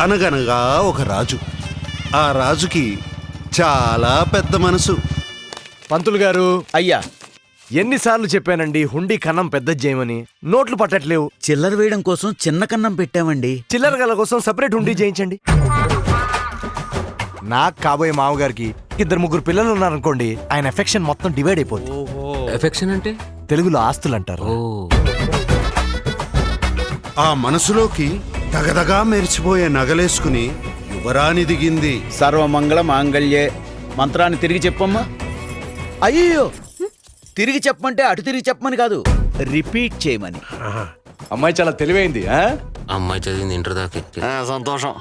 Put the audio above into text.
అనగనగా ఒక రాజు. ఆ రాజుకి చాలా పెద్ద మనసు. పంతులు గారు, అయ్యా, ఎన్నిసార్లు చెప్పానండి హుండీ కన్నం పెద్ద చేయమని? నోట్లు పట్టట్లేవు. చిల్లర వేయడం కోసం చిన్న కన్నం పెట్టామండి. చిల్లర గల కోసం సెపరేట్ హుండీ చేయించండి. నాకు కాబోయే మామగారికి 2-3 పిల్లలు ఉన్నారనుకోండి, ఆయన ఎఫెక్షన్ మొత్తం డివైడ్ అయిపోతుంది. ఎఫెక్షన్ అంటే? తెలుగులో ఆస్తులు అంటారు. ఆ మనసులోకి దగదగా మెరిచిపోయే నగలేసుకుని యువరాణి దిగింది. సర్వమంగళ మాంగళ్యే. మంత్రాన్ని తిరిగి చెప్పమ్మా. అయ్యో, తిరిగి చెప్పమంటే అటు తిరిగి చెప్పమని కాదు, రిపీట్ చేయమని. అమ్మాయి చాలా తెలివైంది. అమ్మాయి చదివింది ఇంటర్ దాకా. సంతోషం.